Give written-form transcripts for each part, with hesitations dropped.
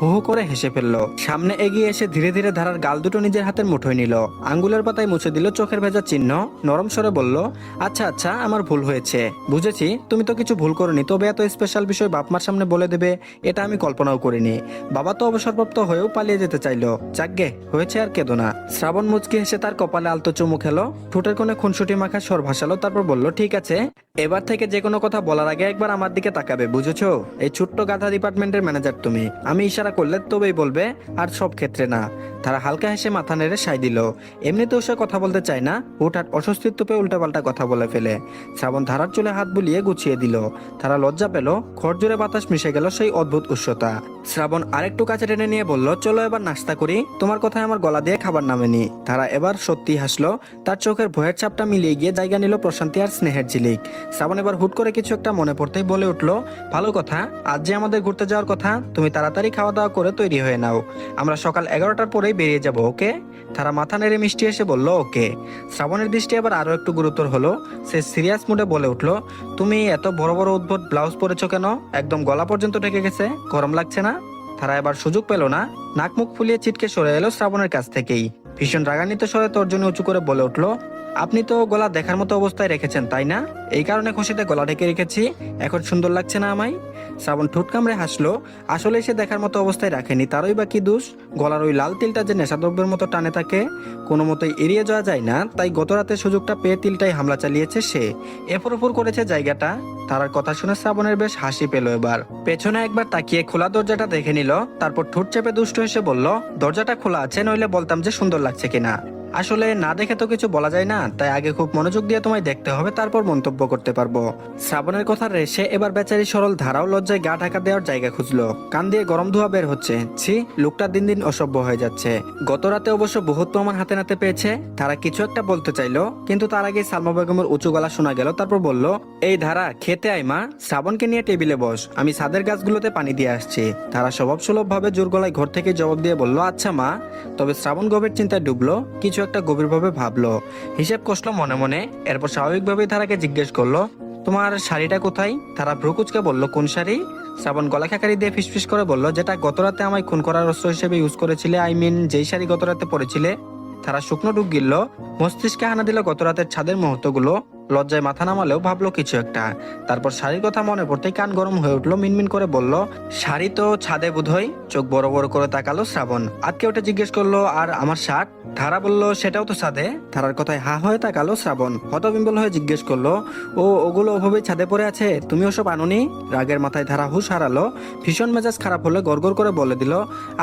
হু হু করে হেসে ফেললো। সামনে এগিয়ে এসে ধীরে ধীরে ধারার গাল দুটো নিজের হাতের মুঠোয় নিল, আঙ্গুলের পাতায় মুছে দিল চোখের ভেজা চিহ্ন, নরম স্বরে বলল, আচ্ছা আচ্ছা, আমার ভুল হয়েছে, বুঝেছি তুমি তো কিছু ভুল করনি, তবে এত স্পেশাল বিষয় বাপমার সামনে বলে দেবে এটা আমি কল্পনাও করিনি। বাবা তো অবসরপ্রাপ্ত হয়েও পালিয়ে যেতে চাইলো, যাকগে হয়েছে আর কেঁদো না। শ্রাবণ মুচকি হেসে তার কপালে আলতো চুমু খেলো, ঠোঁটের কোণে খুনসুটি মাখা স্বর ভাসালো, তারপর বলল, ঠিক আছে, এবার থেকে যে কোনো কথা বলার আগে একবার আমার দিকে তাকাবে, বুঝেছো? এই ছোট্ট গাধা ডিপার্টমেন্টের ম্যানেজার তুমি, আমি ইশারা করলে তবেই বলবে, আর সব ক্ষেত্রে না। তারা হালকা হেসে মাথা নেড়ে সায় দিল। এমনিতেও সে কথা বলতে চায় না, হুটহাট অস্বস্তিত্ব পেয়ে উল্টাপাল্টা কথা বলে ফেলে। শ্রাবণ ধারার চুলে হাত বুলিয়ে গুছিয়ে দিল। তারা লজ্জা পেল, খড়জোরে বাতাস মিশে গেল সেই অদ্ভুত উষ্ণতা। শ্রাবণ আরেকটু কাছে টেনে নিয়ে বলল, চলো এবার নাস্তা করি, তোমার কথায় আমার গলা দিয়ে খাবার নামেনি। তারা এবার সত্যি হাসলো, তার চোখের ভয়ের চাপটা মিলিয়ে গিয়ে জায়গা নিল প্রশান্তি আর স্নেহের ঝিলিক। শ্রাবণ এবার হুট করে কিছু একটা মনে পড়তেই বলে উঠল, ভালো কথা, আজ যে আমাদের ঘুরতে যাওয়ার কথা, তুমি তাড়াতাড়ি খাওয়া দাওয়া করে তৈরি হয়ে নাও, আমরা সকাল 11টার পরেই বেরিয়ে যাব, ওকে? তারা মাথা নেড়ে মিষ্টি এসে বলল, ওকে। শ্রাবণের দৃষ্টি এবার আরো একটু গুরুতর হলো, সে সিরিয়াস মুডে বলে উঠল, তুমি এত বড় বড় উদ্ভট ব্লাউজ পরেছো কেন, একদম গলা পর্যন্ত ঢেকে গেছে, গরম লাগছে না? তারা এবার সুযোগ পেল না, নাক মুখ ফুলিয়ে ছিটকে সরে এলো শ্রাবণের কাছ থেকেই। ভীষণ রাগান্বিত স্বরে তর্জনী উঁচু করে বলে উঠল, আপনি তো গলা দেখার মতো অবস্থায় রেখেছেন তাই না? এই কারণে খুশিতে গলা ঢেকে রেখেছি, এখন সুন্দর লাগছে না আমায়? শ্রাবণ ঠোঁট কামড়ে হাসলো, আসলে সে দেখার মতো অবস্থায় রাখেনি, তারই বা কি দোষ? গলার ওই লাল তিলটা যে নেশাদ্রব্যের মতো টানে তাকে, কোনো মতোই এড়িয়ে যাওয়া যায় না, তাই গত রাতে সুযোগটা পেয়ে তিলটাই হামলা চালিয়েছে সে, এফর ওফর করেছে জায়গাটা। তার কথা শুনে শ্রাবণের বেশ হাসি পেল, এবার পেছনে একবার তাকিয়ে খোলা দরজাটা দেখে নিল, তারপর ঠোঁট চেপে দুষ্ট হেসে বলল, দরজাটা খোলা আছে, নইলে বলতাম যে সুন্দর লাগছে কিনা। আসলে না দেখে তো কিছু বলা যায় না, তাই আগে খুব মনোযোগ দিয়ে তোমায় দেখতে হবে, তারপর মন্তব্য করতে পারবো। শ্রাবণের কথা রেশে এবার বেচারি সরল ধারাও লজ্জায় গা ঢাকা দেওয়ার জায়গা খুঁজলো, কান দিয়ে গরম ধোয়া বের হচ্ছে, ছি, লোকটা দিন দিন অসভ্য হয়ে যাচ্ছে। গত রাতে অবশ্য বহুত প্রমাণ হাতে নাতে পেয়েছে। তারা কিছু একটা বলতে চাইলো, কিন্তু তার আগে সালমা বেগমের উঁচু গলা শোনা গেল, তারপর বলল, এই ধারা, খেতে আয় মা, শ্রাবণকে নিয়ে টেবিলে বস, আমি ছাদের গাছগুলোতে পানি দিয়ে আসছি। তারা স্বভাব সুলভ ভাবে জোর গলায় ঘর থেকে জবাব দিয়ে বলল, আচ্ছা মা। তবে শ্রাবণ গভীর চিন্তায় ডুবলো, কিছু একটা গভীরভাবে ভাবলো, হিসেব কষলো মনে মনে। এরপর স্বাভাবিকভাবেই তারাকে জিজ্ঞেস করলো, তোমার শাড়িটা কোথায়? তারা ভ্রুকুচকে বলল, কোন শাড়ি? শ্রাবণ গলা খাকারি দিয়ে ফিসফিস করে বলল, যেটা গতরাতে আমায় খুন করার অস্ত্র হিসেবে ইউজ করেছিলে, আই মিন যেই শাড়ি গতরাতে পরেছিলে। তারা শুকনো ডুব গিলল, মস্তিষ্কে হানা দিল গতরাতের ছাদের মুহূর্তগুলো। লজ্জায় মাথা নামালেও ভাবলো কিছু একটা। তারপর শাড়ির কথা মনে পড়তেই কান গরম হয়ে উঠলো, মিনমিন করে বলল, শাড়ি তো ছাদে বোধহয়। চোখ বড় বড় করে তাকালো শ্রাবণ, আজকে ওটা জিজ্ঞেস করলো, আর আমার শার্ট? ধারা বলল, সেটাও তো ছাদে। ধারার কথায় হা হয়ে তাকালো শ্রাবণ, হতবিম্বল হয়ে জিজ্ঞেস করলো, ওগুলো ওভাবেই ছাদে পড়ে আছে, তুমি ওসব আনুনি? রাগের মাথায় ধারা হুঁশ হারালো, ভীষণ মেজাজ খারাপ হলে গড়গড় করে বলে দিল,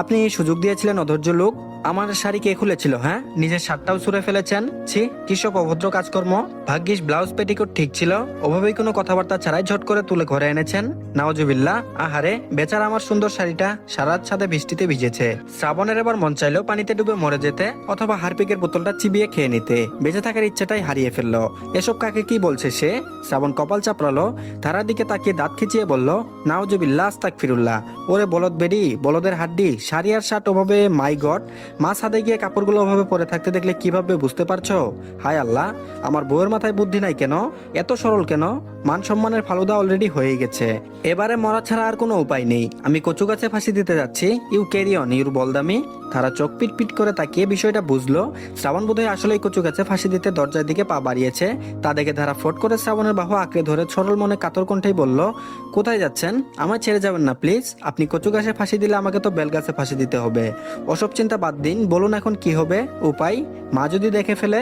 আপনি সুযোগ দিয়েছিলেন অধৈর্য লোক, আমার শাড়ি কে খুলেছিল? হ্যাঁ, নিজের শার্টটাও ছুঁড়ে ফেলেছেন, ছি, কিসব অভদ্র কাজকর্ম। ভাগ্যিস ব্লাউজ পেটিকোট ঠিক ছিল, ওভাবেই কোনো কথাবার্তা ছাড়াই ঝট করে তুলে ঘরে এনেছেন, নাওজুবিল্লাহ। আহারে বেচারা আমার সুন্দর শাড়িটা সারা ছাদে বৃষ্টিতে ভিজেছে। শ্রাবণের এবার মন চাইলো পানিতে ডুবে মরে যেতে, অথবা হারপিকের বোতলটা চিবিয়ে খেয়ে নিতে, বেঁচে থাকার ইচ্ছাটাই হারিয়ে ফেললো। এসব কাকে কি বলছে সে? শ্রাবণ কপাল চাপড়ালো, ধারার দিকে তাকিয়ে দাঁত খিচিয়ে বলল, নাওজুবিল্লাহ, আস্তাগফিরুল্লাহ। ওরে বলদ বেডি, বলদের হাড্ডি, শাড়ি আর শার্ট ওভাবে, মাই গড, মা ছাদে গিয়ে কাপড়গুলো ওভাবে পরে থাকতে দেখলে কিভাবে বুঝতে পারছো? হায় আল্লাহ, আমার বউয়ের মাথায় বুদ্ধি নাই কেন, এত সরল কেন? মান সম্মানের ফালুদা অলরেডি হয়ে গেছে, এবারে মরা ছাড়া আর কোনো উপায় নেই, আমি কচু গাছে ফাঁসি দিতে যাচ্ছি, ইউ ক্যারি অন ইউর বলদামি। তারা চোখ পিট পিট করে তাকিয়ে বিষয়টা বুঝলো, শ্রাবণ বোধহয় আসলেই কচু গাছে ফাঁসি দিতে দরজার দিকে পা বাড়িয়েছে। তা দেখে ধারা ফট করে শ্রাবণের বাহু আঁকড়ে ধরে সরল মনে কাতর কণ্ঠেই বলল, কোথায় যাচ্ছেন? আমায় ছেড়ে যাবেন না প্লিজ, আপনি কচু গাছে ফাঁসি দিলে আমাকে তো বেল গাছে ফাঁসি দিতে হবে। ওসব চিন্তা বাদ দিন, বলুন এখন কি হবে উপায়, মা যদি দেখে ফেলে?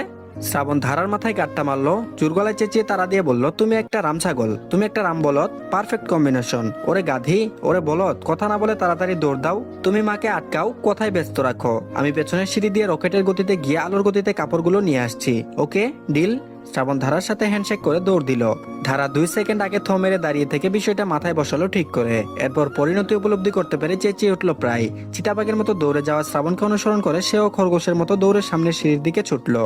শ্রাবণ ধারার মাথায় গাঁটটা মারলো, জোর গলায় চেঁচিয়ে তারা দিয়ে বলল, তুমি একটা রাম ছাগল, তুমি একটা রাম বলদ, পারফেক্ট কম্বিনেশন। ওরে গাধি, ওরে বলদ, কথা না বলে তাড়াতাড়ি দৌড় দাও, তুমি মাকে আটকাও, কোথায় ব্যস্ত রাখো, আমি পেছনের সিঁড়ি দিয়ে রকেটের গতিতে গিয়ে আলোর গতিতে কাপড়গুলো নিয়ে আসছি, ওকে ডিল? শ্রাবণ ধারার সাথে হ্যান্ডশেক করে দৌড় দিল। ধারা 2 সেকেন্ড আগে থ মেরে দাঁড়িয়ে থেকে বিষয়টা মাথায় বসালো ঠিক করে, এরপর পরিণতি উপলব্ধি করতে পেরে চেঁচিয়ে উঠলো প্রায়। চিতাবাঘের মতো দৌড়ে যাওয়া শ্রাবণকে অনুসরণ করে সেও খরগোশের মতো দৌড়ে সামনের সিঁড়ির দিকে ছুটলো।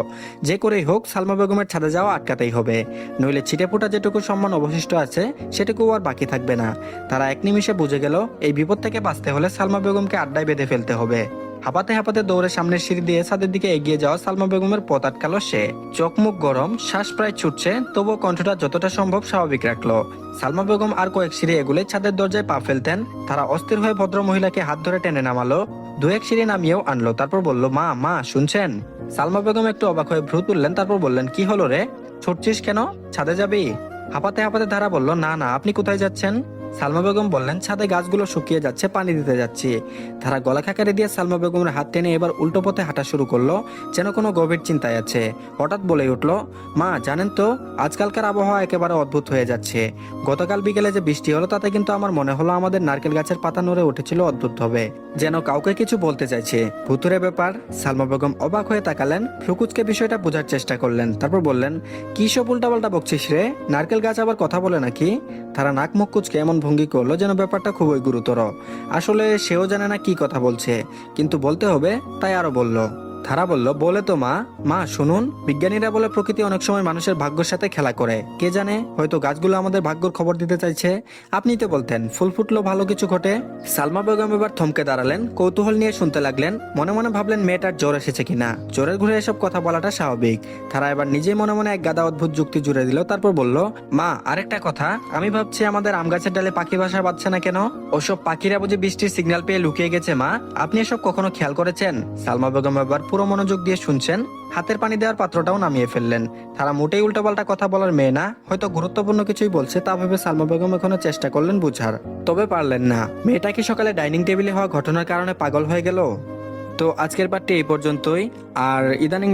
যে করেই হোক সালমা বেগমের ছাদে যাওয়া আটকাতেই হবে, নইলে ছিটেফোঁটা যেটুকু সম্মান অবশিষ্ট আছে সেটুকু আর বাকি থাকবে না। তারা এক নিমিষে বুঝে গেল, এই বিপদ থেকে বাঁচতে হলে সালমা বেগমকে আড্ডায় বেঁধে ফেলতে হবে। হাঁপাতে হাঁপাতে দৌড়ে সামনের সিঁড়ি দিয়ে ছাদের দিকে এগিয়ে যাওয়া সালমা বেগমের পথ আটকালো সে। চোখ মুখ গরম, শ্বাস প্রায় ছুটছে, তবুও কণ্ঠটা যতটা সম্ভব স্বাভাবিক রাখলো। সালমা বেগম আর কয়েক সিঁড়ি এগুলে ছাদের দরজায় পা ফেলতেন। তারা অস্থির হয়ে ভদ্র মহিলাকে হাত ধরে টেনে নামালো, দু এক সিঁড়ি নামিয়েও আনলো। তারপর বলল, মা মা শুনছেন? সালমা বেগম একটু অবাক হয়ে ভ্রু তুললেন, তারপর বললেন, কি হলো রে, ছুটছিস কেন? ছাদে যাবি? হাঁপাতে হাঁপাতে ধারা বলল, না না, আপনি কোথায় যাচ্ছেন? সালমা বেগম বললেন, ছাদে গাছগুলো শুকিয়ে যাচ্ছে, পানি দিতে যাচ্ছি। ধারা গলা খাকারে দিয়ে সালমা বেগমের হাত টেনে এবার উল্টো পথে হাঁটা শুরু করলো, যেন কোনো গভীর চিন্তায় আছে। হঠাৎ বলে উঠলো, মা জানেন তো, আজকালকার আবহাওয়া একেবারে অদ্ভুত হয়ে যাচ্ছে। গতকাল বিকেলে যে বৃষ্টি হলো তাতে কিন্তু আমার মনে হলো আমাদের নারকেল গাছের পাতা নড়ে উঠেছিল অদ্ভুত হবে, যেন কাউকে কিছু বলতে চাইছে। ভুতুরে ব্যাপার। সালমা বেগম অবাক হয়ে তাকালেন, ফ্লুকুচকে বিষয়টা বোঝার চেষ্টা করলেন, তারপর বললেন, কি সব উল্টাপাল্টা বকছিস রে, নারকেল গাছ আবার কথা বলে নাকি? তারা নাক মুখ কুচকে এমন ভঙ্গি করলো যেন ব্যাপারটা খুবই গুরুতর। আসলে সেও জানে না কি কথা বলছে, কিন্তু বলতে হবে তাই আরো বলল। ধারা বলল, বলে তো মা। মা শুনুন, বিজ্ঞানীরা বলে প্রকৃতি অনেক সময় মানুষের ভাগ্যের সাথে খেলা করে, কে জানে হয়তো গাছগুলো আমাদের ভাগ্যর খবর দিতে চাইছে। আপনি তো বলতেন ফুল ফুটলো ভালো কিছু ঘটে। সালমা বেগম এবার থমকে দাঁড়ালেন, কৌতূহল নিয়ে শুনতে লাগলেন। মনে মনে ভাবলেন মেয়েটার জ্বর এসেছে কিনা, জ্বরের ঘুরে এসব কথা বলাটা স্বাভাবিক। তারা এবার নিজে মনে মনে এক গাদা অদ্ভুত যুক্তি জুড়ে দিল, তারপর বলল, মা আরেকটা কথা, আমি ভাবছি আমাদের আম গাছের ডালে পাখি বাসা বাঁধছে না কেন? ওসব পাখিরা বুঝি বৃষ্টির সিগন্যাল পেয়ে লুকিয়ে গেছে মা, আপনি এসব কখনো খেয়াল করেছেন? সালমা বেগম এবার পুরো মনোযোগ দিয়ে শুনছেন, হাতের পানি দেওয়ার পাত্রটাও নামিয়ে ফেললেন। তারা মোটেই উল্টাপাল্টা কথা বলার মেয়ে না, হয়তো গুরুত্বপূর্ণ কিছুই বলছে তা ভেবে সালমা বেগম এখনো চেষ্টা করলেন বুঝার, তবে পারলেন না। মেয়েটা কি সকালে ডাইনিং টেবিলে হওয়া ঘটনার কারণে পাগল হয়ে গেল? তো আজকের পার্টটি এই পর্যন্তই। আর ইদানিং